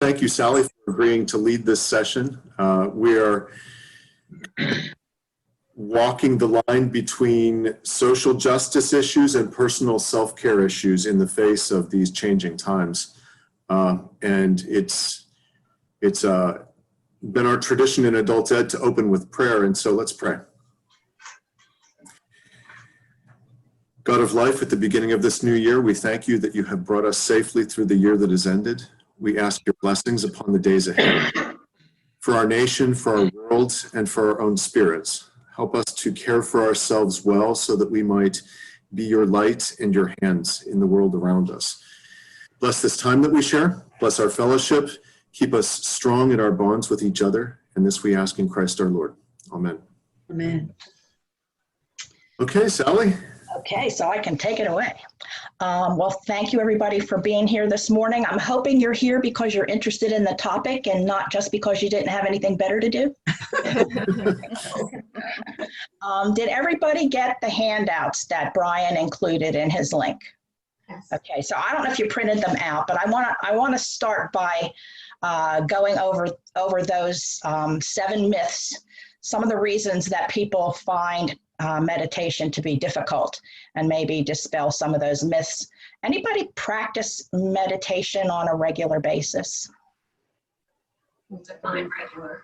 Thank you, Sally, for agreeing to lead this session. We are walking the line between social justice issues and personal self-care issues in the face of these changing times. And it's been our tradition in adult ed to open with prayer, and so let's pray. God of life, at the beginning of this new year, we thank you that you have brought us safely through the year that has ended. We ask your blessings upon the days ahead, for our nation, for our world, and for our own spirits. Help us to care for ourselves well so that we might be your light and your hands in the world around us. Bless this time that we share. Bless our fellowship. Keep us strong in our bonds with each other. And this we ask in Christ our Lord. Amen. Amen. Okay, Sally. Okay, so I can take it away. Well, thank you everybody for being here this morning. I'm hoping you're here because you're interested in the topic and not just because you didn't have anything better to do. Did everybody get the handouts that Brian included in his link? Yes. Okay, so I don't know if you printed them out, but I want to start by going over those 7 myths, some of the reasons that people find meditation to be difficult, and maybe dispel some of those myths. Anybody practice meditation on a regular basis? Define regular.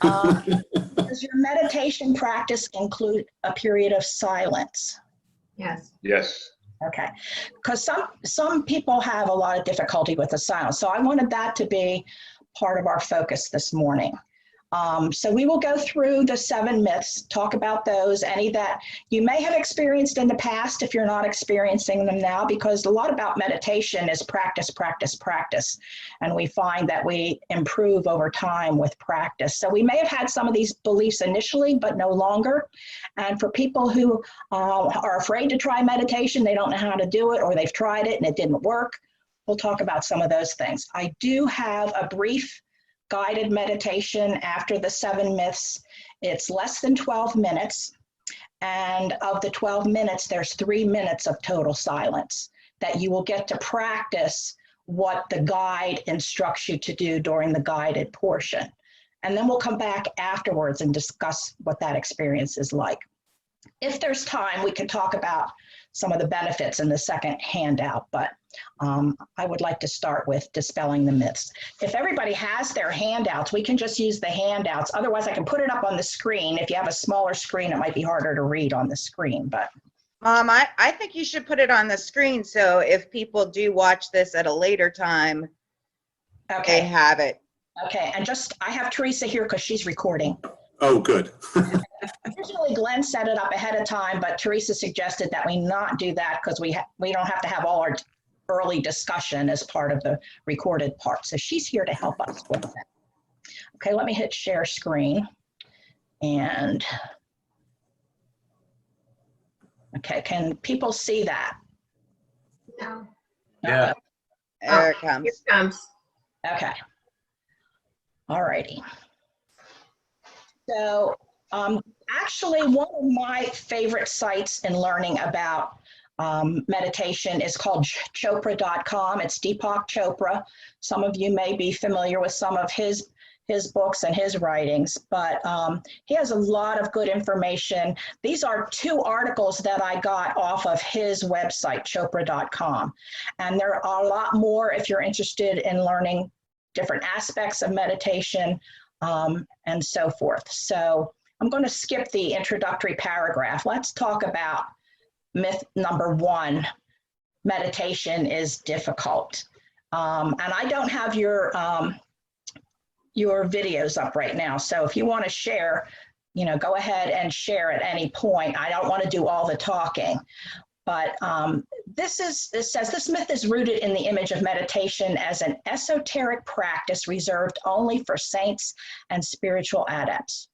Does your meditation practice include a period of silence? Yes. Yes. Okay, because some people have a lot of difficulty with the silence. So I wanted that to be part of our focus this morning. So we will go through the 7 myths, talk about those, any that you may have experienced in the past if you're not experiencing them now, because a lot about meditation is practice, practice, practice. And we find that we improve over time with practice. So we may have had some of these beliefs initially, but no longer. And for people who are afraid to try meditation, they don't know how to do it, or they've tried it and it didn't work, we'll talk about some of those things. I do have a brief guided meditation after the 7 myths. It's less than 12 minutes. And of the 12 minutes, there's 3 minutes of total silence that you will get to practice what the guide instructs you to do during the guided portion. And then we'll come back afterwards and discuss what that experience is like. If there's time, we can talk about some of the benefits in the second handout, but I would like to start with dispelling the myths. If everybody has their handouts, we can just use the handouts. Otherwise, I can put it up on the screen. If you have a smaller screen, it might be harder to read on the screen, but. I think you should put it on the screen so if people do watch this at a later time, Okay. they have it. Okay, and I have Teresa here because she's recording. Oh, good. Originally, Glenn set it up ahead of time, but Teresa suggested that we not do that because we don't have to have all our early discussion as part of the recorded part. So she's here to help us with that. Okay, let me hit share screen. And, okay, can people see that? No. Yeah. There it comes. Here it comes. Okay. All righty. So actually, one of my favorite sites in learning about meditation is called Chopra.com. It's Deepak Chopra. Some of you may be familiar with some of his books and his writings, but he has a lot of good information. These are 2 articles that I got off of his website, Chopra.com. And there are a lot more if you're interested in learning different aspects of meditation and so forth. So I'm going to skip the introductory paragraph. Let's talk about myth number 1, meditation is difficult. And I don't have your videos up right now. So if you want to share, go ahead and share at any point. I don't want to do all the talking. But it says this myth is rooted in the image of meditation as an esoteric practice reserved only for saints and spiritual adepts.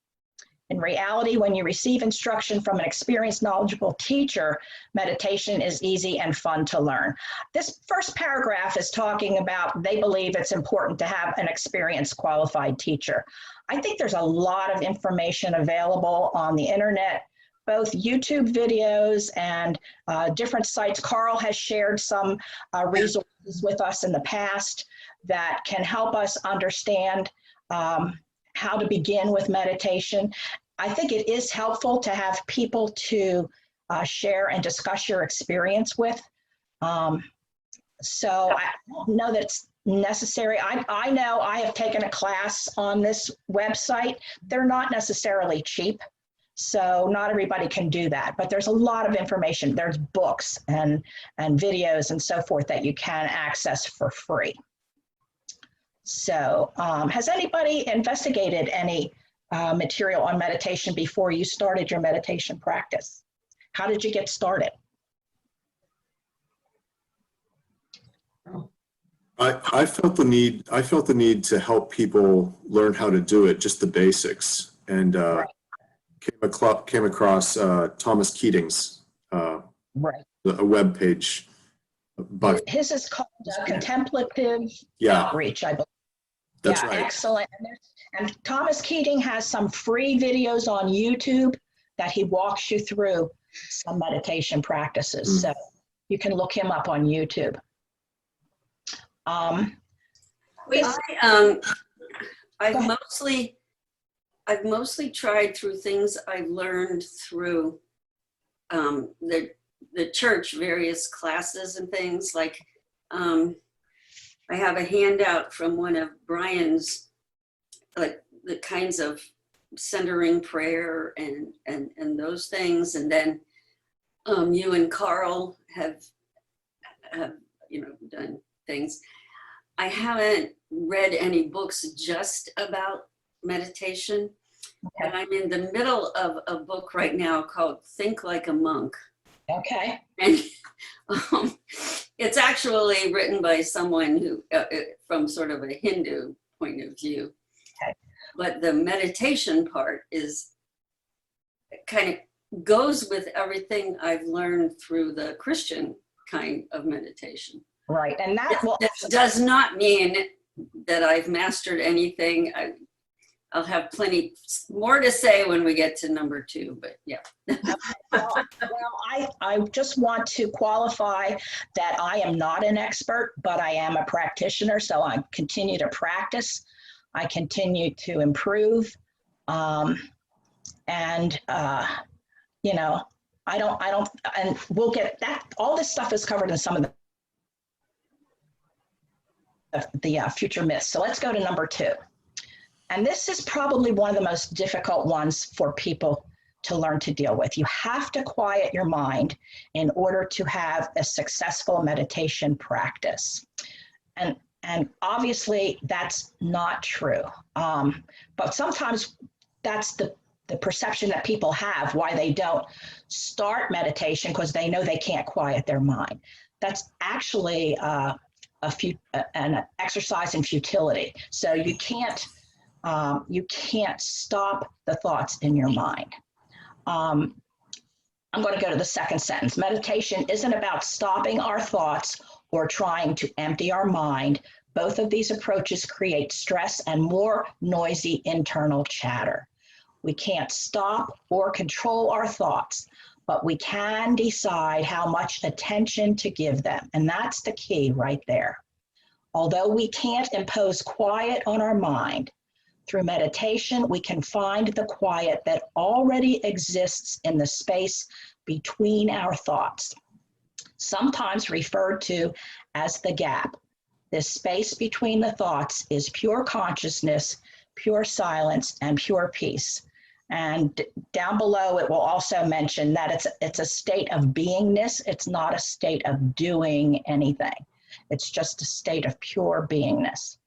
In reality, when you receive instruction from an experienced, knowledgeable teacher, meditation is easy and fun to learn. This first paragraph is talking about they believe it's important to have an experienced, qualified teacher. I think there's a lot of information available on the internet both YouTube videos and different sites. Carl has shared some resources with us in the past that can help us understand how to begin with meditation. I think it is helpful to have people to share and discuss your experience with. So I don't know that it's necessary. I know I have taken a class on this website. They're not necessarily cheap, so not everybody can do that, but there's a lot of information. There's books and videos and so forth that you can access for free. So has anybody investigated any material on meditation before you started your meditation practice? How did you get started? I felt the need to help people learn how to do it, just the basics, and Right. came across Thomas Keating's Right. a web page. But His is called Contemplative yeah, Outreach, I believe. that's Yeah, right. excellent. And Thomas Keating has some free videos on YouTube that he walks you through some meditation practices. So you can look him up on YouTube. I've mostly tried through things I've learned through the church, various classes and things. Like I have a handout from one of Brian's, like the kinds of centering prayer and those things. And then you and Carl have done things. I haven't read any books just about meditation. Okay. And I'm in the middle of a book right now called Think Like a Monk. Okay. And it's actually written by someone who, from sort of a Hindu point of view. Okay. But the meditation part is kind of goes with everything I've learned through the Christian kind of meditation. Right. And that will This does not mean that I've mastered anything. I'll have plenty more to say when we get to number 2, but yeah. well, I just want to qualify that I am not an expert, but I am a practitioner. So I continue to practice. I continue to improve. And we'll get that. All this stuff is covered in some of the future myths. So let's go to number 2. And this is probably one of the most difficult ones for people to learn to deal with. You have to quiet your mind in order to have a successful meditation practice. And obviously that's not true. But sometimes that's the perception that people have why they don't start meditation, because they know they can't quiet their mind. That's actually an exercise in futility. So you can't stop the thoughts in your mind. I'm going to go to the second sentence. Meditation isn't about stopping our thoughts or trying to empty our mind. Both of these approaches create stress and more noisy internal chatter. We can't stop or control our thoughts, but we can decide how much attention to give them. And that's the key right there. Although we can't impose quiet on our mind, through meditation, we can find the quiet that already exists in the space between our thoughts, sometimes referred to as the gap. This space between the thoughts is pure consciousness, pure silence, and pure peace. And down below, it will also mention that it's a state of beingness. It's not a state of doing anything. It's just a state of pure beingness.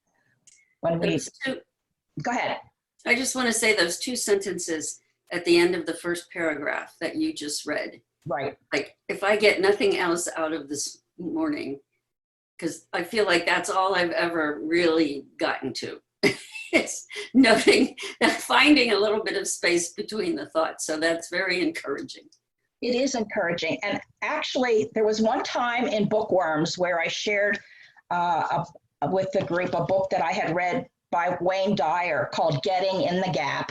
Go ahead. I just want to say those 2 sentences at the end of the first paragraph that you just read. Right. Like, if I get nothing else out of this morning, because I feel like that's all I've ever really gotten to. It's nothing, finding a little bit of space between the thoughts. So that's very encouraging. It is encouraging. And actually, there was one time in Bookworms where I shared with the group a book that I had read by Wayne Dyer called Getting in the Gap.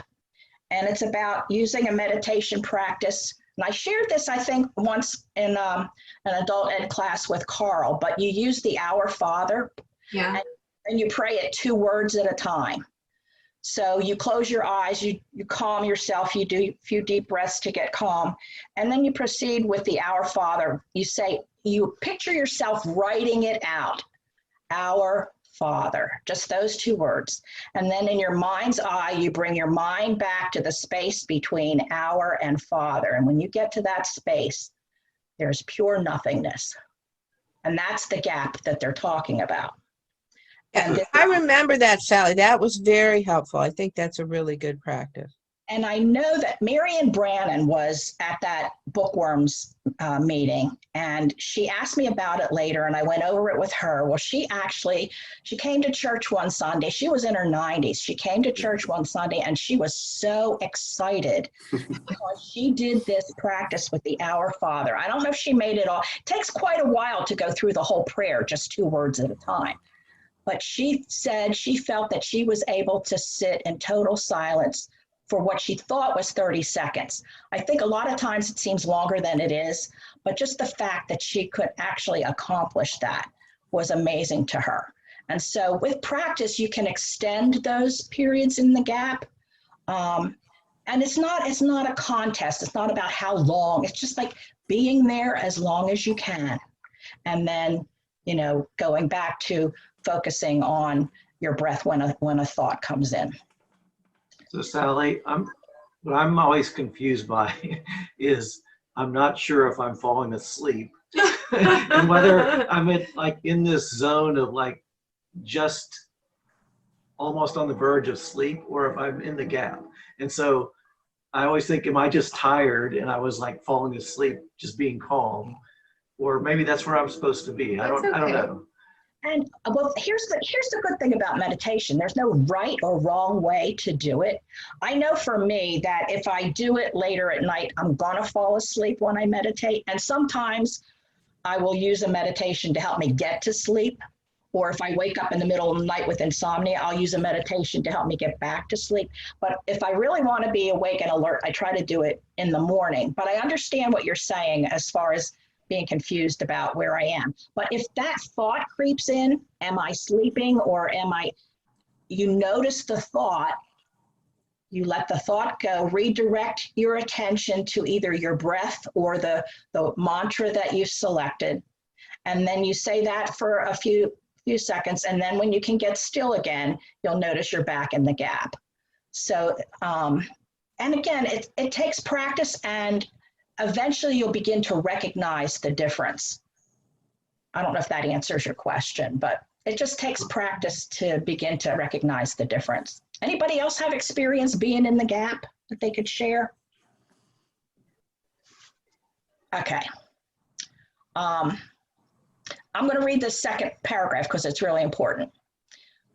And it's about using a meditation practice. And I shared this, I think, once in an adult ed class with Carl, but you use the Our Father Yeah. and you pray it 2 words at a time. So you close your eyes, you calm yourself, you do a few deep breaths to get calm, and then you proceed with the Our Father. You say, you picture yourself writing it out, Our Father, just those 2 words. And then in your mind's eye, you bring your mind back to the space between Our and Father. And when you get to that space, there's pure nothingness. And that's the gap that they're talking about. And this, I remember that, Sally. That was very helpful. I think that's a really good practice. and I know that Marion Brannon was at that Bookworms meeting, and she asked me about it later, and I went over it with her. Well, she came to church one Sunday. She was in her 90s. She came to church one Sunday, and she was so excited because she did this practice with the Our Father. I don't know if she made it all. It takes quite a while to go through the whole prayer, just 2 words at a time. But she said she felt that she was able to sit in total silence for what she thought was 30 seconds. I think a lot of times it seems longer than it is, but just the fact that she could actually accomplish that was amazing to her. And so with practice, you can extend those periods in the gap. And it's not a contest. It's not about how long. It's just like being there as long as you can. And then, going back to focusing on your breath when a thought comes in. So Sally, what I'm always confused by is I'm not sure if I'm falling asleep and whether I'm in this zone of just almost on the verge of sleep, or if I'm in the gap. And so I always think, am I just tired and I was falling asleep, just being calm, or maybe that's where I'm supposed to be. I don't know. And well, here's the good thing about meditation. There's no right or wrong way to do it. I know for me that if I do it later at night, I'm gonna fall asleep when I meditate. And sometimes I will use a meditation to help me get to sleep. Or if I wake up in the middle of the night with insomnia, I'll use a meditation to help me get back to sleep. But if I really want to be awake and alert, I try to do it in the morning. But I understand what you're saying as far as being confused about where I am. But if that thought creeps in, am I sleeping or you notice the thought, you let the thought go, redirect your attention to either your breath or the mantra that you selected. And then you say that for a few seconds. And then when you can get still again, you'll notice you're back in the gap. So, and again, it takes practice, and eventually you'll begin to recognize the difference. I don't know if that answers your question, but it just takes practice to begin to recognize the difference. Anybody else have experience being in the gap that they could share? Okay. I'm going to read the second paragraph because it's really important.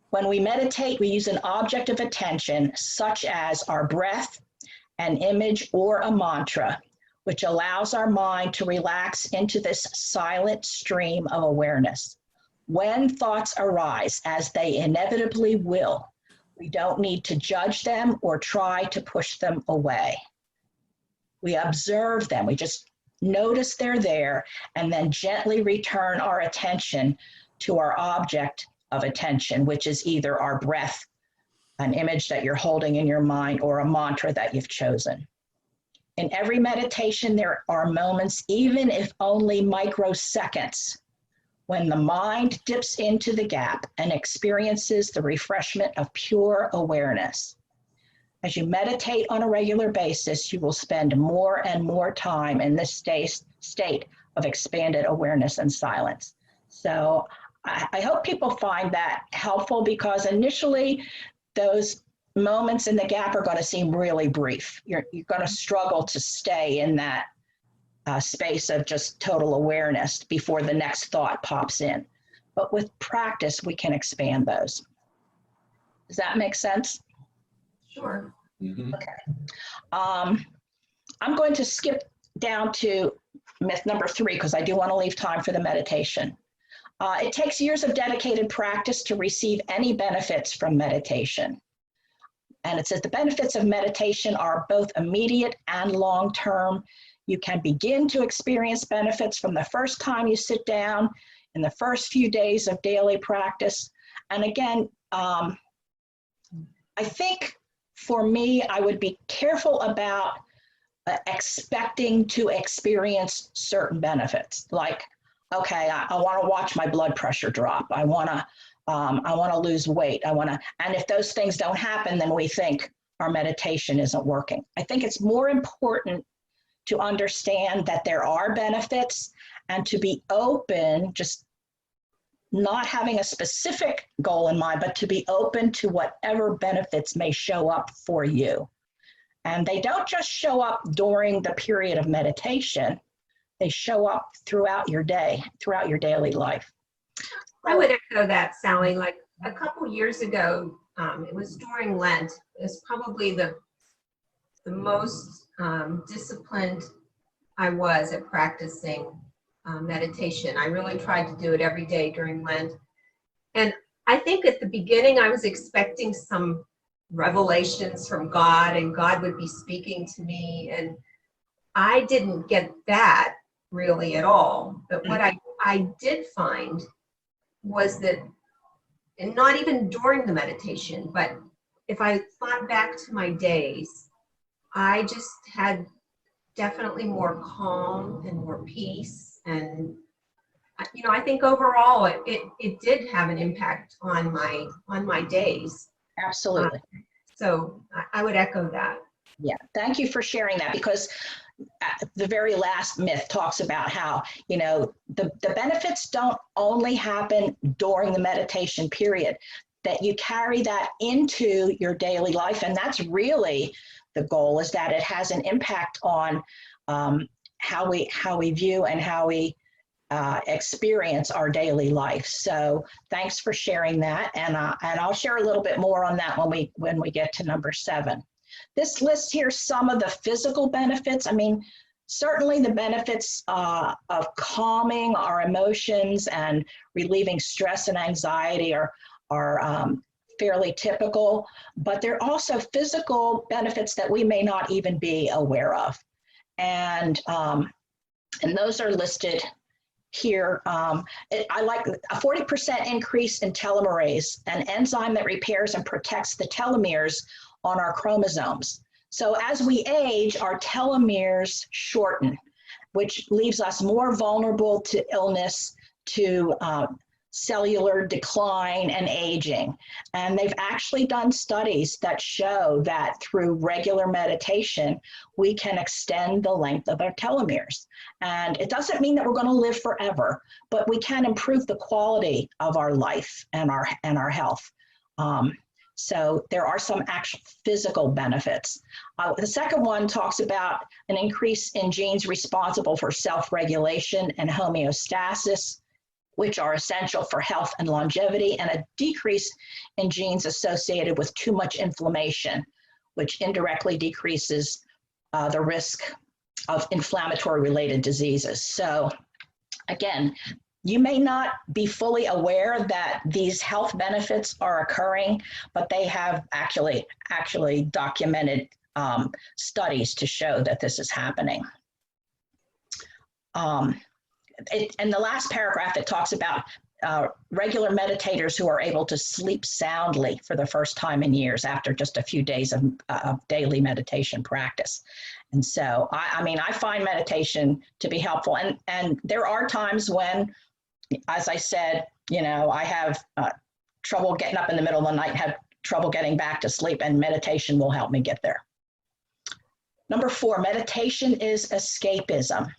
When we meditate, we use an object of attention, such as our breath, an image, or a mantra, which allows our mind to relax into this silent stream of awareness. When thoughts arise, as they inevitably will, we don't need to judge them or try to push them away. We observe them. We just notice they're there, and then gently return our attention to our object of attention, which is either our breath, an image that you're holding in your mind, or a mantra that you've chosen. In every meditation, there are moments, even if only microseconds, when the mind dips into the gap and experiences the refreshment of pure awareness. As you meditate on a regular basis, you will spend more and more time in this state of expanded awareness and silence. So I hope people find that helpful, because initially those moments in the gap are going to seem really brief. You're going to struggle to stay in that space of just total awareness before the next thought pops in. But with practice, we can expand those. Does that make sense? Sure. Mhm. Okay. I'm going to skip down to myth number 3 because I do want to leave time for the meditation. It takes years of dedicated practice to receive any benefits from meditation. And it says the benefits of meditation are both immediate and long-term. You can begin to experience benefits from the first time you sit down in the first few days of daily practice. And again, I think for me, I would be careful about expecting to experience certain benefits. Like, okay, I want to watch my blood pressure drop. I want to lose weight. And if those things don't happen, then we think our meditation isn't working. I think it's more important to understand that there are benefits and to be open, just not having a specific goal in mind, but to be open to whatever benefits may show up for you. And they don't just show up during the period of meditation, they show up throughout your day, throughout your daily life. I would echo that, Sally. Like a couple years ago, it was during Lent. It's probably the most disciplined I was at practicing meditation. I really tried to do it every day during Lent. And I think at the beginning I was expecting some revelations from God and God would be speaking to me. And I didn't get that really at all. But what I did find was that, and not even during the meditation, but if I thought back to my days, I just had definitely more calm and more peace. And, you know, I think overall it did have an impact on my days. Absolutely. So I would echo that. Yeah, thank you for sharing that, because the very last myth talks about how, you know, the benefits don't only happen during the meditation period, that you carry that into your daily life. And that's really the goal, is that it has an impact on how we view and how we experience our daily life. So thanks for sharing that. And I'll share a little bit more on that when we get to number 7. This lists here some of the physical benefits. I mean, certainly the benefits of calming our emotions and relieving stress and anxiety are fairly typical, but there are also physical benefits that we may not even be aware of. And those are listed here. I like a 40% increase in telomerase, an enzyme that repairs and protects the telomeres on our chromosomes. So as we age, our telomeres shorten, which leaves us more vulnerable to illness, to cellular decline and aging. And they've actually done studies that show that through regular meditation, we can extend the length of our telomeres. And it doesn't mean that we're going to live forever, but we can improve the quality of our life and our health. So there are some actual physical benefits. The second one talks about an increase in genes responsible for self-regulation and homeostasis, which are essential for health and longevity, and a decrease in genes associated with too much inflammation, which indirectly decreases the risk of inflammatory related diseases. So again, you may not be fully aware that these health benefits are occurring, but they have actually documented studies to show that this is happening. In the last paragraph, it talks about regular meditators who are able to sleep soundly for the first time in years after just a few days of daily meditation practice. And so, I mean, I find meditation to be helpful. And there are times when, as I said, you know, I have trouble getting up in the middle of the night, have trouble getting back to sleep, and meditation will help me get there. Number 4, meditation is escapism.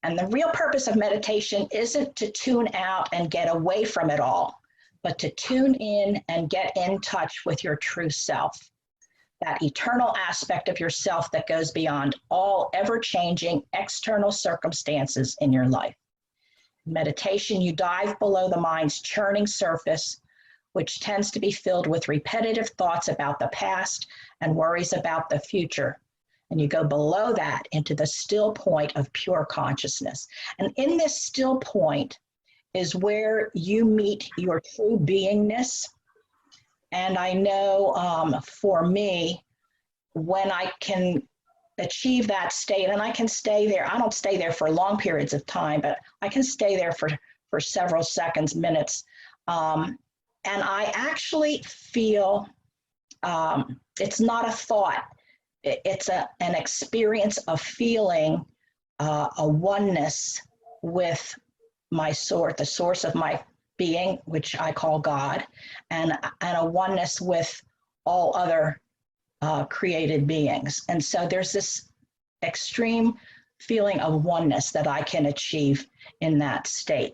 And the real purpose of meditation isn't to tune out and get away from it all, but to tune in and get in touch with your true self, that eternal aspect of yourself that goes beyond all ever-changing external circumstances in your life. In meditation, you dive below the mind's churning surface, which tends to be filled with repetitive thoughts about the past and worries about the future. And you go below that into the still point of pure consciousness. And in this still point is where you meet your true beingness And I know for me, when I can achieve that state and I can stay there, I don't stay there for long periods of time, but I can stay there for several seconds, minutes. And I actually feel it's not a thought, it's an experience of feeling a oneness with my source, the source of my being, which I call God, and a oneness with all other created beings. And so there's this extreme feeling of oneness that I can achieve in that state,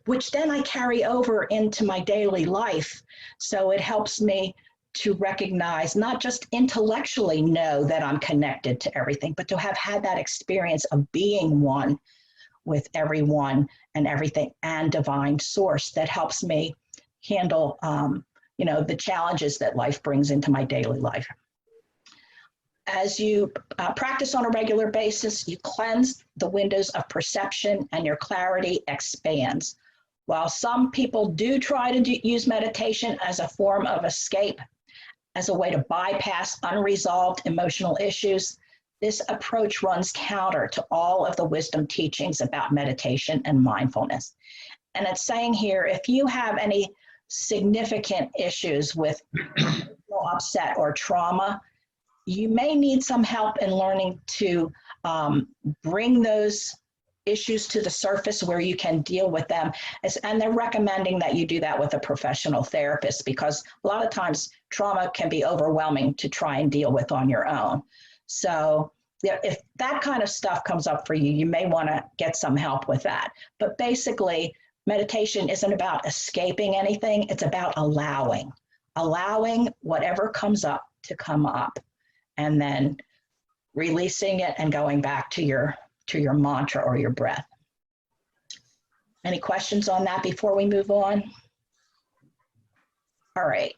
which then I carry over into my daily life. So it helps me to recognize, not just intellectually know that I'm connected to everything, but to have had that experience of being one with everyone and everything and divine source that helps me handle the challenges that life brings into my daily life. As you practice on a regular basis, you cleanse the windows of perception and your clarity expands. While some people do try to use meditation as a form of escape, as a way to bypass unresolved emotional issues, this approach runs counter to all of the wisdom teachings about meditation and mindfulness. And it's saying here, if you have any significant issues with upset or trauma, you may need some help in learning to bring those issues to the surface where you can deal with them. And they're recommending that you do that with a professional therapist, because a lot of times trauma can be overwhelming to try and deal with on your own. So if that kind of stuff comes up for you, you may want to get some help with that. But basically, meditation isn't about escaping anything. It's about allowing whatever comes up to come up, and then releasing it and going back to your mantra or your breath. Any questions on that before we move on? All right.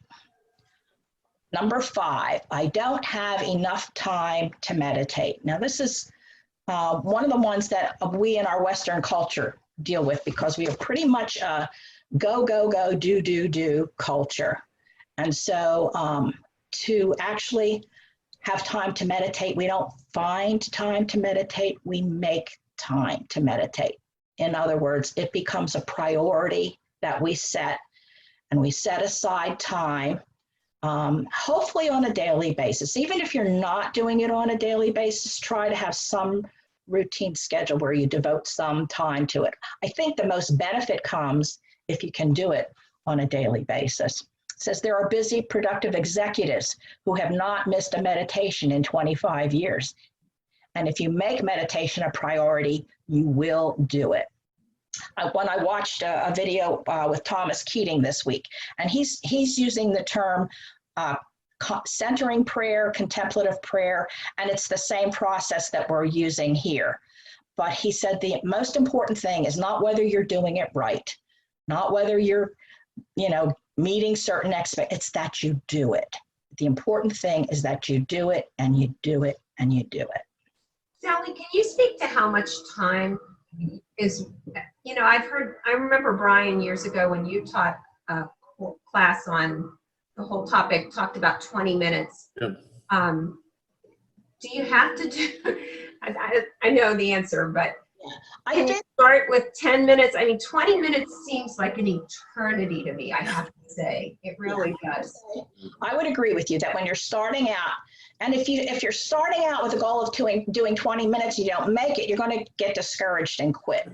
Number 5, I don't have enough time to meditate. Now, this is one of the ones that we in our Western culture deal with, because we are pretty much a go, go, go, do, do, do culture. And so to actually have time to meditate, we don't find time to meditate, we make time to meditate. In other words, it becomes a priority that we set, and we set aside time, hopefully on a daily basis. Even if you're not doing it on a daily basis, try to have some routine schedule where you devote some time to it. I think the most benefit comes if you can do it on a daily basis. It says there are busy, productive executives who have not missed a meditation in 25 years. And if you make meditation a priority, you will do it. When I watched a video with Thomas Keating this week, and he's using the term centering prayer, contemplative prayer, and it's the same process that we're using here. But he said the most important thing is not whether you're doing it right, not whether you're, meeting certain expectations, it's that you do it. The important thing is that you do it, and you do it, and you do it. Sally, can you speak to how much time is, I remember Brian years ago when you taught a class on the whole topic, talked about 20 minutes. Yep. Do you have to do, I know the answer, but I can you think start with 10 minutes? I mean, 20 minutes seems like an eternity to me, I have to say. It really does. I would agree with you that when you're starting out, and if you're starting out with the goal of doing 20 minutes, you don't make it, you're going to get discouraged and quit.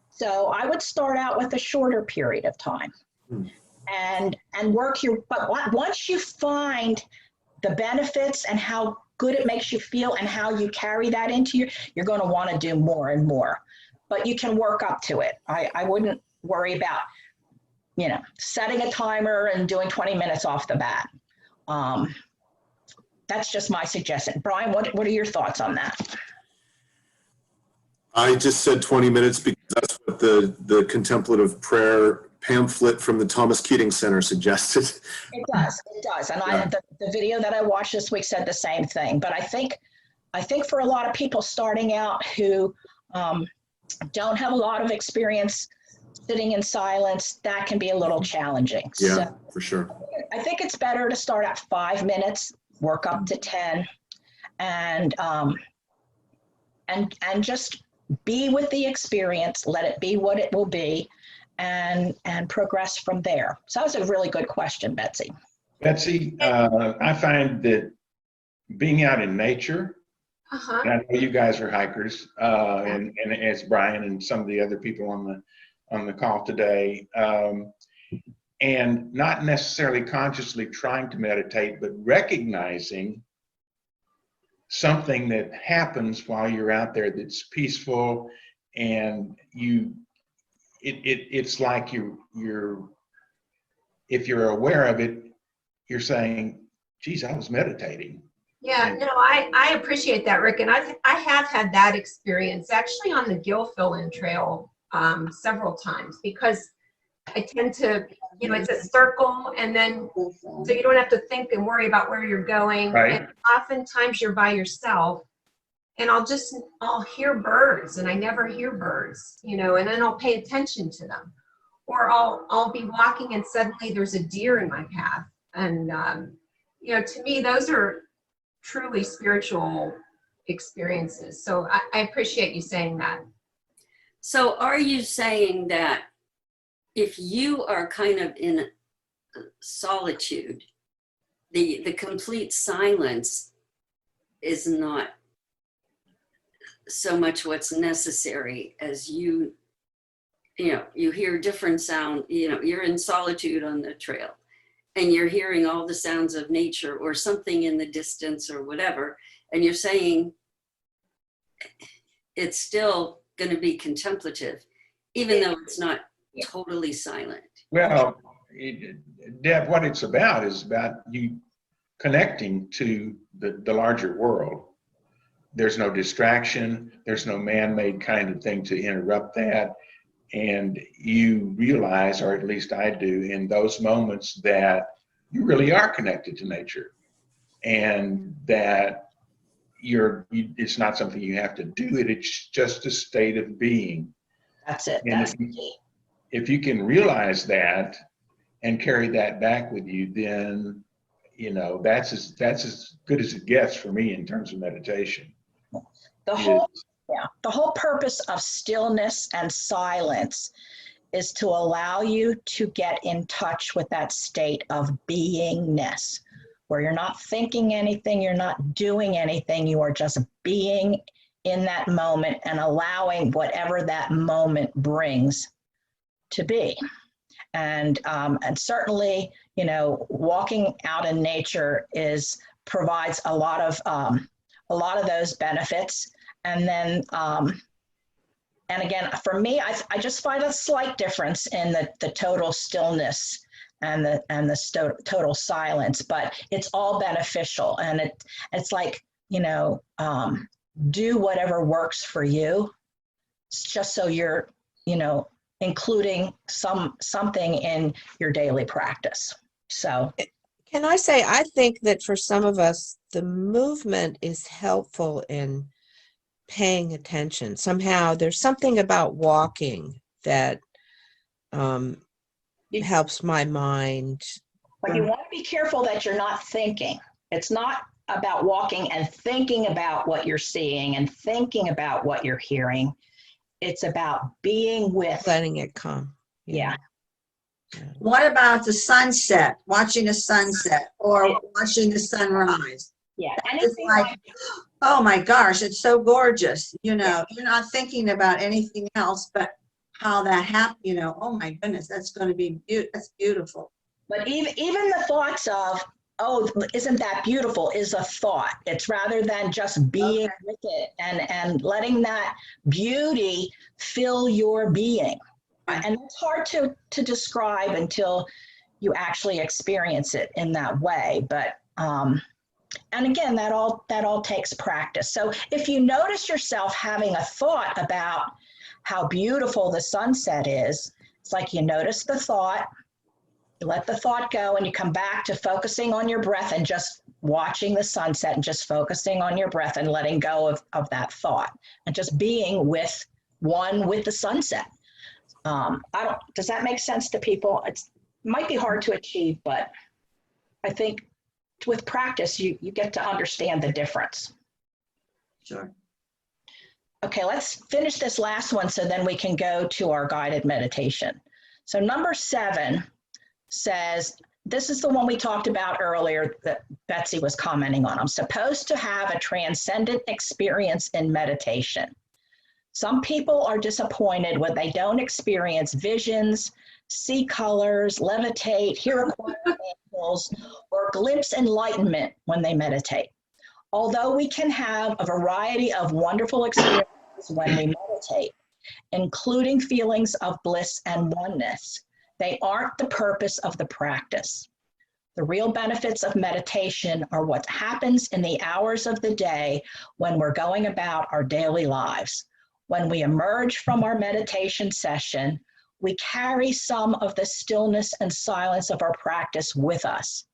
So I would start out with a shorter period of time and work but once you find the benefits and how good it makes you feel and how you carry that into you're going to want to do more and more, but you can work up to it. I wouldn't worry about, setting a timer and doing 20 minutes off the bat. That's just my suggestion. Brian, what are your thoughts on that? I just said 20 minutes because that's what the contemplative prayer pamphlet from the Thomas Keating Center suggested. It does. And Yeah. the video that I watched this week said the same thing. But I think for a lot of people starting out who don't have a lot of experience sitting in silence, that can be a little challenging. So Yeah, for sure. I think it's better to start at 5 minutes, work up to 10, and just be with the experience, let it be what it will be, and progress from there. So that was a really good question, Betsy. Betsy, I find that being out in nature, Uh-huh. and I know you guys are hikers, and as Brian and some of the other people on the call today, and not necessarily consciously trying to meditate, but recognizing something that happens while you're out there that's peaceful, and it's like you're if you're aware of it, you're saying, geez, I was meditating. Yeah, no, I appreciate that, Rick. And I have had that experience actually on the Gilfillan Trail several times, because I tend to, it's a circle, and then so you don't have to think and worry about where you're going. Right. And oftentimes you're by yourself, and I'll hear birds, and I never hear birds, and then I'll pay attention to them. Or I'll be walking and suddenly there's a deer in my path. And, to me, those are truly spiritual experiences. So I appreciate you saying that. So are you saying that if you are kind of in solitude, the complete silence is not so much what's necessary as you hear different sound, you're in solitude on the trail and you're hearing all the sounds of nature or something in the distance or whatever, and you're saying it's still going to be contemplative, even though it's not totally silent. Well, Deb, what it's about is about you connecting to the larger world. There's no distraction. There's no man-made kind of thing to interrupt that. And you realize, or at least I do, in those moments that you really are connected to nature, and that it's not something you have to do it. It's just a state of being. That's it. And That's the key. if you can realize that and carry that back with you, then that's as good as it gets for me in terms of meditation. The whole purpose of stillness and silence is to allow you to get in touch with that state of beingness, where you're not thinking anything, you're not doing anything, you are just being in that moment and allowing whatever that moment brings to be. And certainly, walking out in nature provides a lot of those benefits. And then, and again, for me, I just find a slight difference in the total stillness and the total silence, but it's all beneficial. And it's like, do whatever works for you. It's just so you're, including something in your daily practice. So. Can I say, I think that for some of us, the movement is helpful in paying attention. Somehow there's something about walking that helps my mind. But you want to be careful that you're not thinking. It's not about walking and thinking about what you're seeing and thinking about what you're hearing. It's about being with. Letting it come. Yeah. What about the sunset, watching a sunset or watching the sunrise? Yeah. It's Anything like, oh my gosh, it's so gorgeous. You're not thinking about anything else but how that happened, oh my goodness, that's going to be that's beautiful. But even the thoughts of, oh, isn't that beautiful, is a thought. It's rather than just being with it and letting that beauty fill your being. And it's hard to describe until you actually experience it in that way. But and again, that all takes practice. So if you notice yourself having a thought about how beautiful the sunset is, it's like you notice the thought, you let the thought go, and you come back to focusing on your breath and just watching the sunset and just focusing on your breath and letting go of that thought and just being with the sunset. Does that make sense to people? It might be hard to achieve, but I think with practice, you get to understand the difference. Sure. Okay, let's finish this last one so then we can go to our guided meditation. So number 7 says, this is the one we talked about earlier that Betsy was commenting on. I'm supposed to have a transcendent experience in meditation. Some people are disappointed when they don't experience visions, see colors, levitate, hear a choir of angels, or glimpse enlightenment when they meditate. Although we can have a variety of wonderful experiences when we meditate, including feelings of bliss and oneness, they aren't the purpose of the practice. The real benefits of meditation are what happens in the hours of the day when we're going about our daily lives. When we emerge from our meditation session, we carry some of the stillness and silence of our practice with us,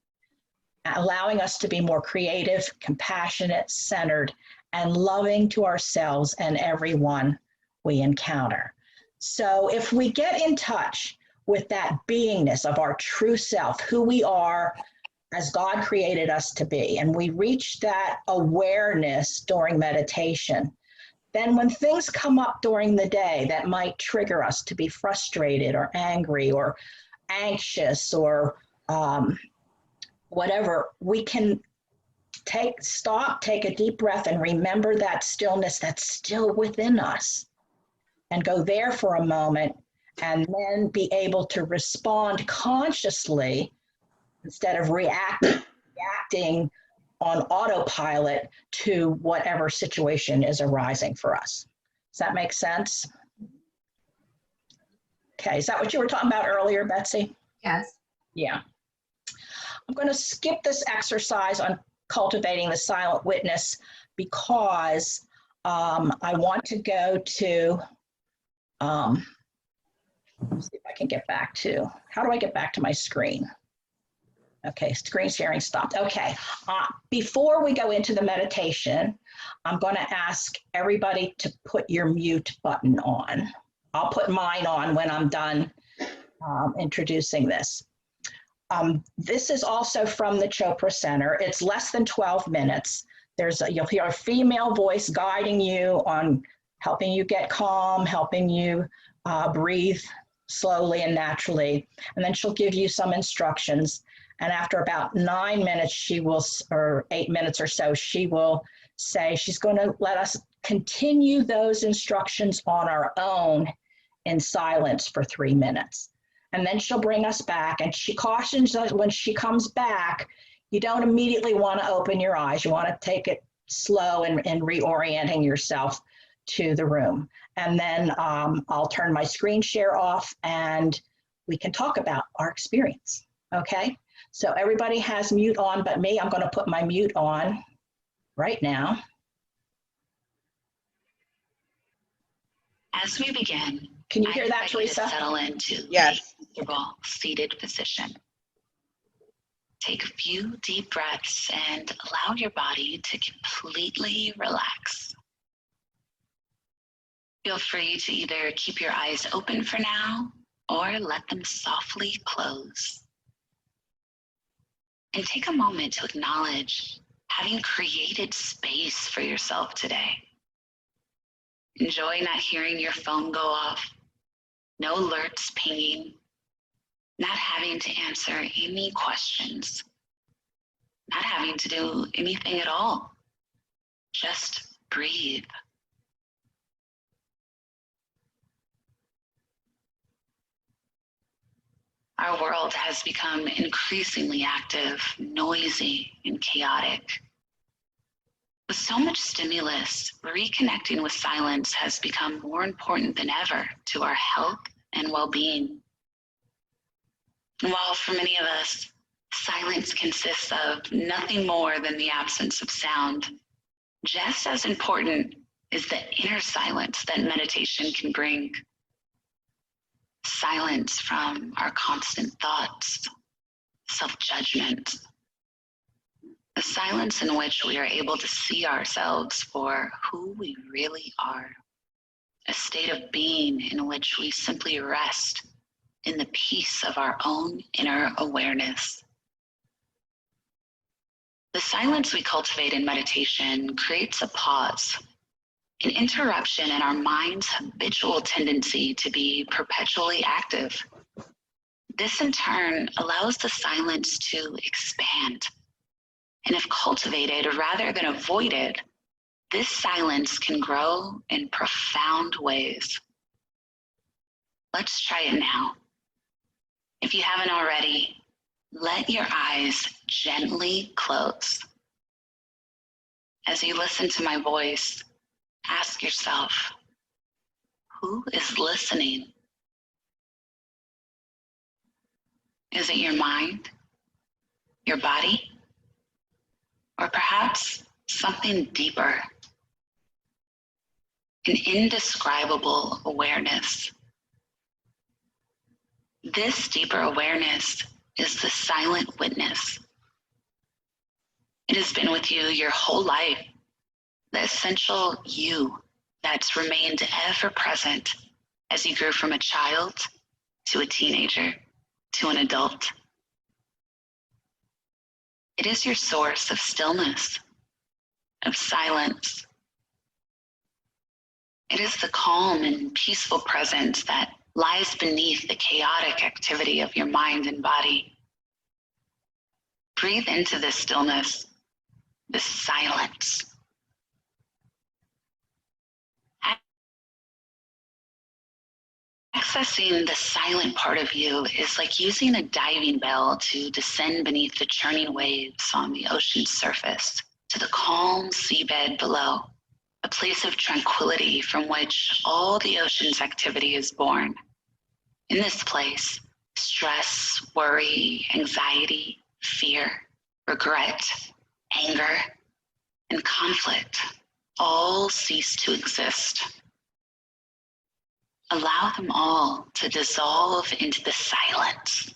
allowing us to be more creative, compassionate, centered, and loving to ourselves and everyone we encounter. So if we get in touch with that beingness of our true self, who we are as God created us to be, and we reach that awareness during meditation, then when things come up during the day that might trigger us to be frustrated or angry or anxious or whatever, we can take a deep breath and remember that stillness that's still within us and go there for a moment and then be able to respond consciously instead of reacting on autopilot to whatever situation is arising for us. Does that make sense? Okay, is that what you were talking about earlier, Betsy? Yes. Yeah. I'm going to skip this exercise on cultivating the silent witness because I want to go to, let's see if I can get back to, how do I get back to my screen? Okay, screen sharing stopped. Okay, before we go into the meditation, I'm going to ask everybody to put your mute button on. I'll put mine on when I'm done introducing this. This is also from the Chopra Center. It's less than 12 minutes. You'll hear a female voice guiding you on helping you get calm, helping you breathe slowly and naturally. And then she'll give you some instructions. And after about 9 minutes, or 8 minutes or so, she will say she's going to let us continue those instructions on our own in silence for 3 minutes. And then she'll bring us back. And she cautions us when she comes back, you don't immediately want to open your eyes. You want to take it slow and reorienting yourself to the room. And then I'll turn my screen share off and we can talk about our experience. Okay? So everybody has mute on but me. I'm going to put my mute on right now. As we begin, Can you hear that, Teresa? Settle into Yes. a comfortable seated position. Take a few deep breaths and allow your body to completely relax. Feel free to either keep your eyes open for now or let them softly close. And take a moment to acknowledge having created space for yourself today. Enjoy not hearing your phone go off, no alerts pinging, not having to answer any questions, not having to do anything at all. Just breathe. Our world has become increasingly active, noisy, and chaotic. With so much stimulus, reconnecting with silence has become more important than ever to our health and well-being. And while for many of us, silence consists of nothing more than the absence of sound, just as important is the inner silence that meditation can bring. Silence from our constant thoughts, self-judgment. A silence in which we are able to see ourselves for who we really are. a state of being in which we simply rest in the peace of our own inner awareness. The silence we cultivate in meditation creates a pause, an interruption in our mind's habitual tendency to be perpetually active. This in turn allows the silence to expand. And if cultivated rather than avoided, this silence can grow in profound ways. Let's try it now. If you haven't already, let your eyes gently close. As you listen to my voice, ask yourself, who is listening? Is it your mind, your body, or perhaps something deeper? An indescribable awareness. This deeper awareness is the silent witness. It has been with you your whole life, the essential you that's remained ever present as you grew from a child to a teenager to an adult. It is your source of stillness, of silence. It is the calm and peaceful presence that lies beneath the chaotic activity of your mind and body. Breathe into this stillness, this silence. Accessing the silent part of you is like using a diving bell to descend beneath the churning waves on the ocean's surface to the calm seabed below, a place of tranquility from which all the ocean's activity is born. In this place, stress, worry, anxiety, fear, regret, anger, and conflict all cease to exist. Allow them all to dissolve into the silence.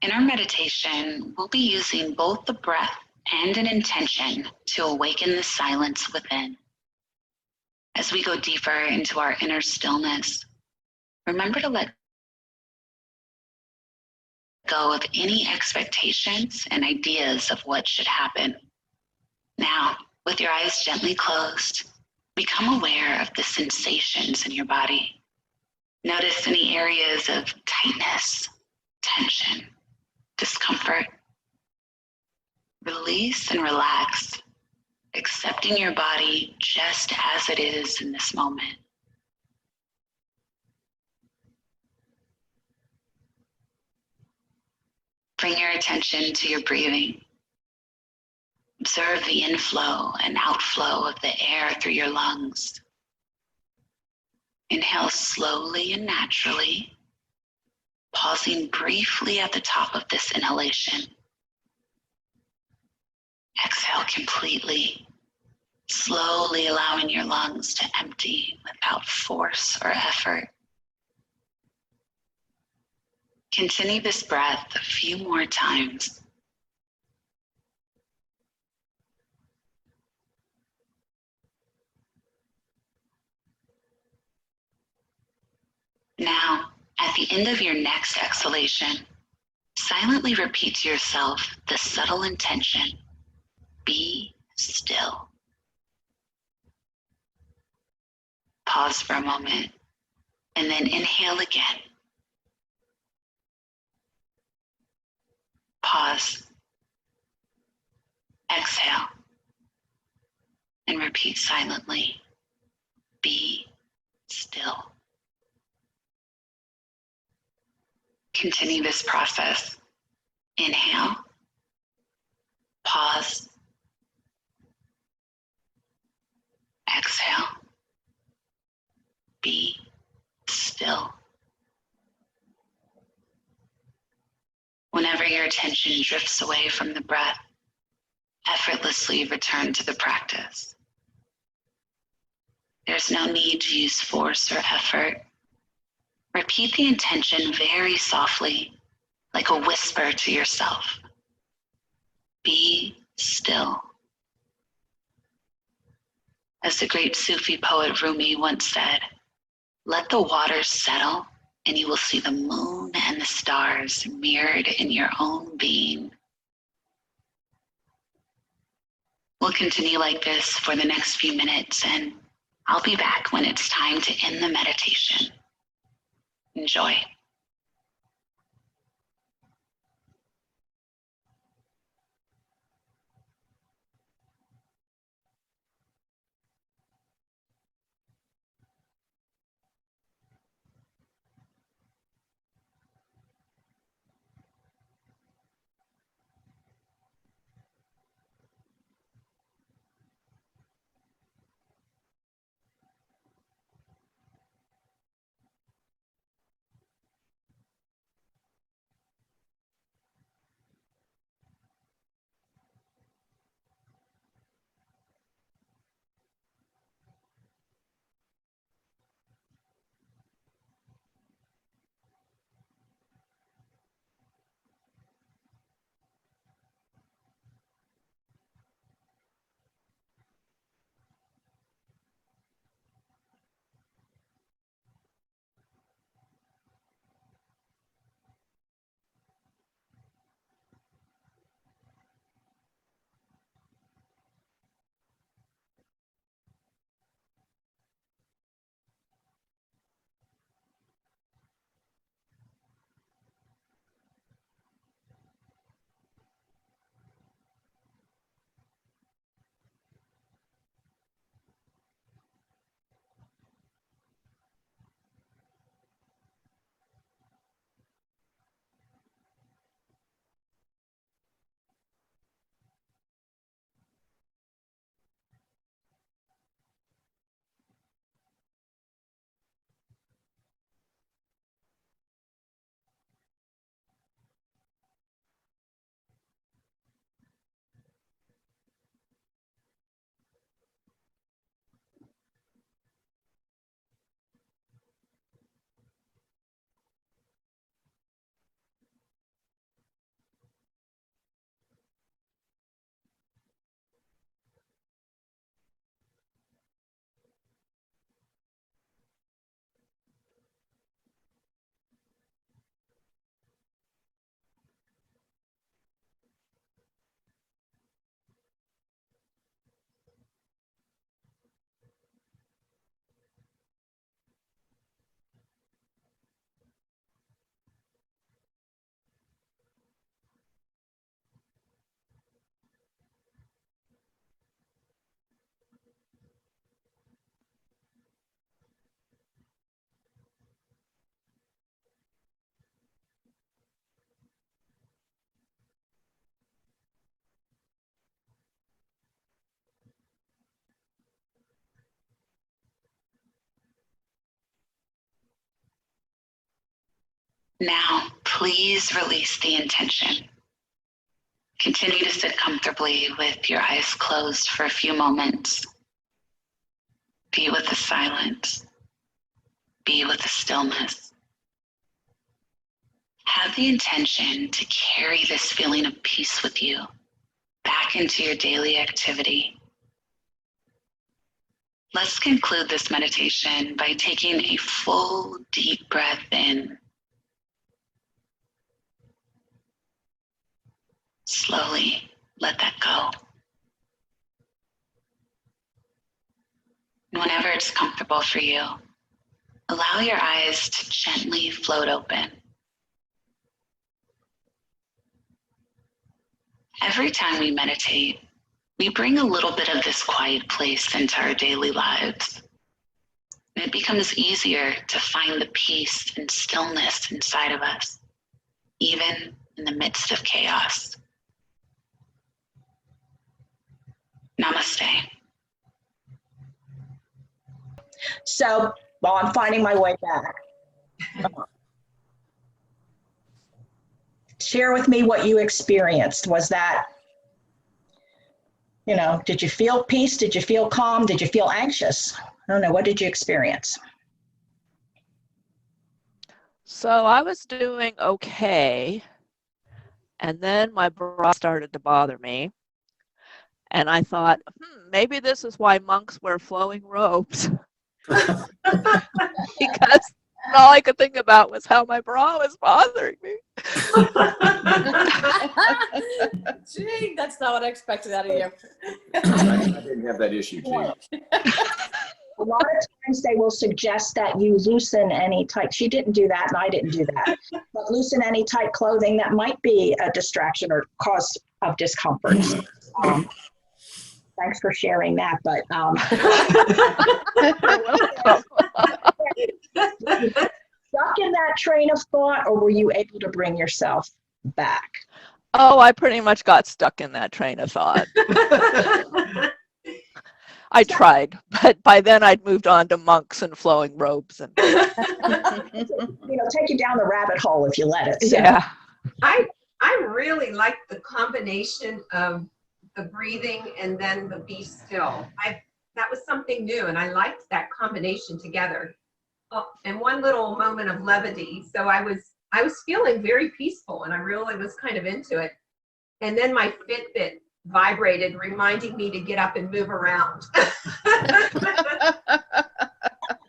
In our meditation, we'll be using both the breath and an intention to awaken the silence within. As we go deeper into our inner stillness, remember to let go of any expectations and ideas of what should happen. Now, with your eyes gently closed, become aware of the sensations in your body. Notice any areas of tightness, tension, discomfort. Release and relax, accepting your body just as it is in this moment. Bring your attention to your breathing. Observe the inflow and outflow of the air through your lungs. Inhale slowly and naturally, pausing briefly at the top of this inhalation. Exhale completely, slowly allowing your lungs to empty without force or effort. Continue this breath a few more times. Now, at the end of your next exhalation, silently repeat to yourself the subtle intention, be still. Pause for a moment, and then inhale again. Pause. Exhale. And repeat silently, be still. Continue this process. Inhale. Pause. Exhale. Be still. Whenever your attention drifts away from the breath, effortlessly return to the practice. There's no need to use force or effort. Repeat the intention very softly, like a whisper to yourself. Be still. As the great Sufi poet Rumi once said, let the waters settle and you will see the moon and the stars mirrored in your own being. We'll continue like this for the next few minutes, and I'll be back when it's time to end the meditation. Enjoy. Now, please release the intention. Continue to sit comfortably with your eyes closed for a few moments. Be with the silence. Be with the stillness. Have the intention to carry this feeling of peace with you back into your daily activity. Let's conclude this meditation by taking a full, deep breath in. Slowly let that go. And whenever it's comfortable for you, allow your eyes to gently float open. Every time we meditate, we bring a little bit of this quiet place into our daily lives. And it becomes easier to find the peace and stillness inside of us, even in the midst of chaos. Namaste. So while I'm finding my way back, share with me what you experienced. Was that, did you feel peace? Did you feel calm? Did you feel anxious? I don't know. What did you experience? So I was doing okay, and then my bra started to bother me. And I thought, maybe this is why monks wear flowing robes. Because all I could think about was how my bra was bothering me. Gee, that's not what I expected out of you. I didn't have that issue, Gene. A lot of times they will suggest that you loosen any tight. She didn't do that, and I didn't do that. But loosen any tight clothing that might be a distraction or cause of discomfort. Thanks for sharing that, but stuck in that train of thought, or were you able to bring yourself back? Oh, I pretty much got stuck in that train of thought. I tried, but by then I'd moved on to monks and flowing robes and Take you down the rabbit hole if you let it. So. yeah. I really like the combination of the breathing and then the be still. That was something new, and I liked that combination together. Oh, and one little moment of levity. So I was feeling very peaceful, and I really was kind of into it. And then my Fitbit vibrated, reminding me to get up and move around.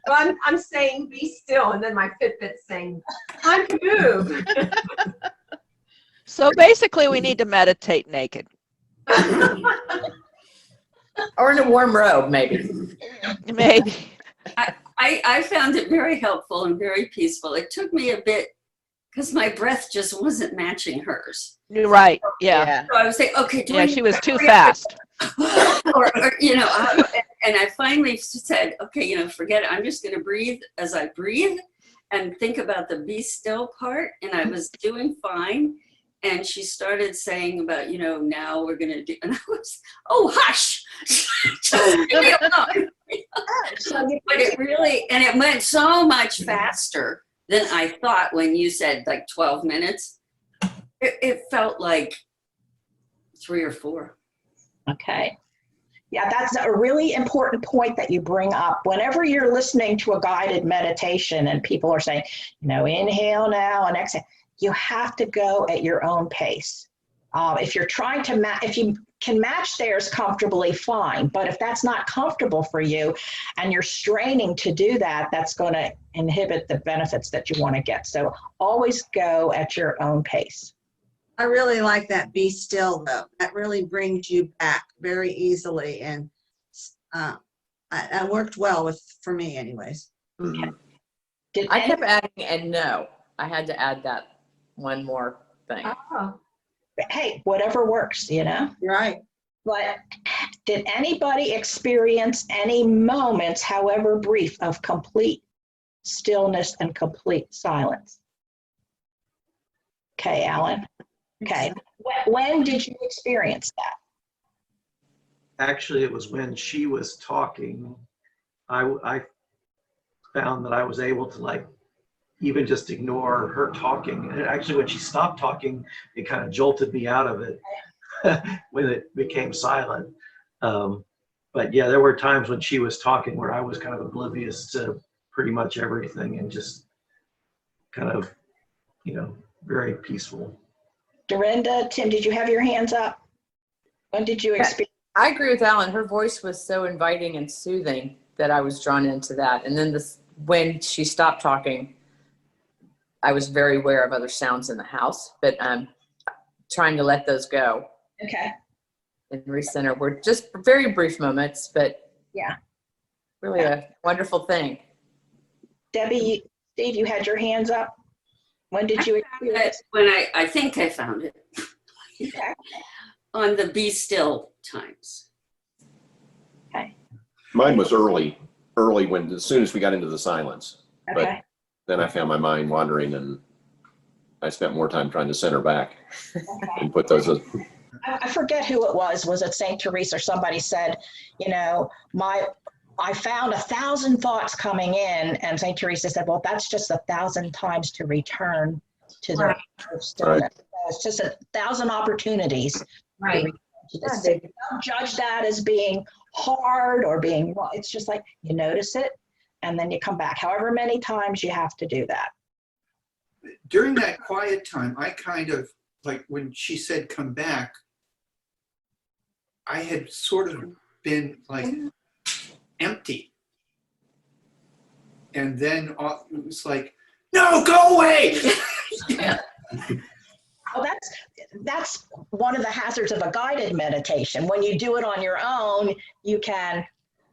So I'm saying be still, and then my Fitbit's saying time to move. So basically, we need to meditate naked. Or in a warm robe, maybe. Maybe. I found it very helpful and very peaceful. It took me a bit because my breath just wasn't matching hers. You're right. Yeah. So I was saying, okay, Yeah, she was too fast. or and I finally said, okay, forget it. I'm just going to breathe as I breathe and think about the be still part. And I was doing fine. And she started saying about, now we're going to do, and I was, oh, hush. Just leave me alone. But it really, and it went so much faster than I thought when you said like 12 minutes. It felt like 3 or 4. Okay. Yeah, that's a really important point that you bring up. Whenever you're listening to a guided meditation and people are saying, inhale now and exhale, you have to go at your own pace. If you're trying to if you can match theirs comfortably, fine. But if that's not comfortable for you and you're straining to do that, that's going to inhibit the benefits that you want to get. So always go at your own pace. I really like that be still though. That really brings you back very easily, and that worked well for me anyways. Okay. I kept adding and no. I had to add that one more thing. Oh. Hey, whatever works, You're right. But did anybody experience any moments, however brief, of complete stillness and complete silence? Okay, Alan. Okay. When did you experience that? Actually, it was when she was talking. I found that I was able to even just ignore her talking. And actually, when she stopped talking, it kind of jolted me out of it when it became silent. But yeah, there were times when she was talking where I was kind of oblivious to pretty much everything and just kind of, very peaceful. Dorinda, Tim, did you have your hands up? When did you experience? I agree with Alan. Her voice was so inviting and soothing that I was drawn into that. And then when she stopped talking, I was very aware of other sounds in the house, but trying to let those go. Okay. And recenter were just very brief moments, but yeah, really a wonderful thing. Debbie, Steve, you had your hands up. When did you experience? When I think I found it. Okay. On the be still times. Okay. Mine was early when, as soon as we got into the silence. Okay. But then I found my mind wandering and I spent more time trying to center back and put those. I forget who it was. Was it St. Teresa or somebody said, I found 1,000 thoughts coming in, and St. Teresa said, well, that's just 1,000 times to return to the stillness. Right. So it's just 1,000 opportunities. Right. To the so don't judge that as being hard or being wrong. It's just like you notice it and then you come back. However many times you have to do that. During that quiet time, I kind of, like when she said come back, I had sort of been like empty. And then it was like, no, go away. Yeah. Well, that's one of the hazards of a guided meditation. When you do it on your own, you can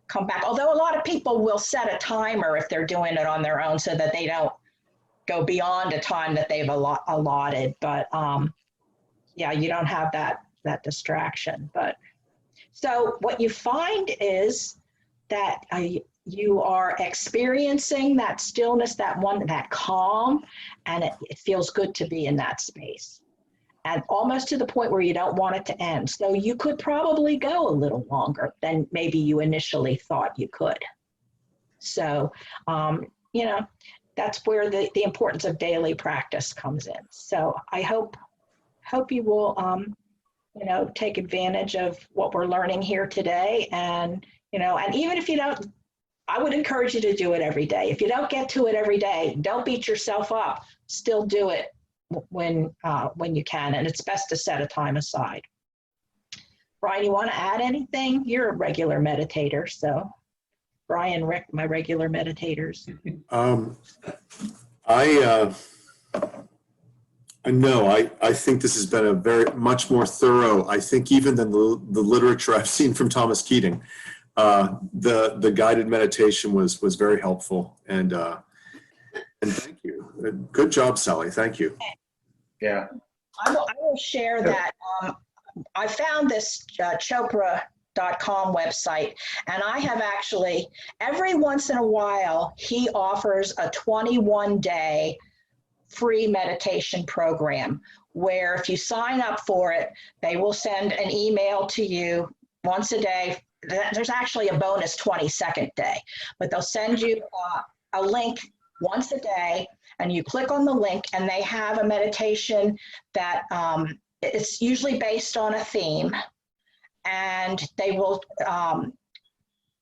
come back. Although a lot of people will set a timer if they're doing it on their own so that they don't go beyond a time that they've allotted. But yeah, you don't have that distraction. But so what you find is that you are experiencing that stillness, that calm, and it feels good to be in that space. And almost to the point where you don't want it to end. So you could probably go a little longer than maybe you initially thought you could. So, you know, that's where the importance of daily practice comes in. So I hope you will, you know, take advantage of what we're learning here today. And, you know, and even if you don't, I would encourage you to do it every day. If you don't get to it every day, don't beat yourself up. Still do it when you can, and it's best to set a time aside. Brian, you want to add anything? You're a regular meditator, so Brian, Rick, my regular meditators. No, I think this has been a very much more thorough, I think, even than the literature I've seen from Thomas Keating. The guided meditation was very helpful, and thank you. Good job, Sally. Thank you. Yeah. I will share that. I found this Chopra.com website, and I have actually, every once in a while, he offers a 21-day free meditation program where if you sign up for it, they will send an email to you once a day. There's actually a bonus 22nd day, but they'll send you a link once a day, and you click on the link, and they have a meditation that it's usually based on a theme, and they will,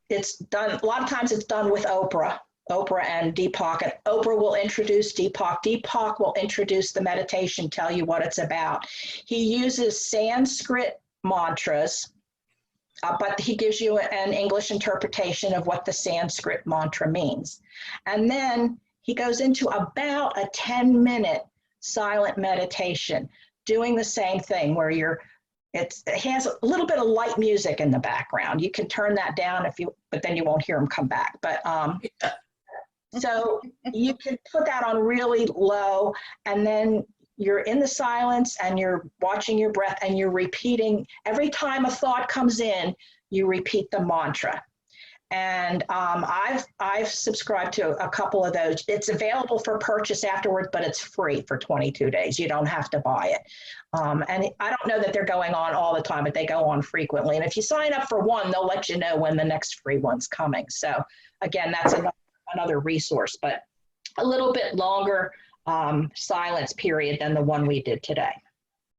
it's done, a lot of times it's done with Oprah and Deepak, and Oprah will introduce Deepak. Deepak will introduce the meditation, tell you what it's about. He uses Sanskrit mantras, but he gives you an English interpretation of what the Sanskrit mantra means. And then he goes into about a 10-minute silent meditation, doing the same thing where it has a little bit of light music in the background. You can turn that down but then you won't hear him come back. But so you can put that on really low, and then you're in the silence and you're watching your breath, and you're repeating. Every time a thought comes in, you repeat the mantra. And I've subscribed to a couple of those. It's available for purchase afterward, but it's free for 22 days. You don't have to buy it. And I don't know that they're going on all the time, but they go on frequently. And if you sign up for one, they'll let you know when the next free one's coming. So again, that's another resource, but a little bit longer silence period than the one we did today.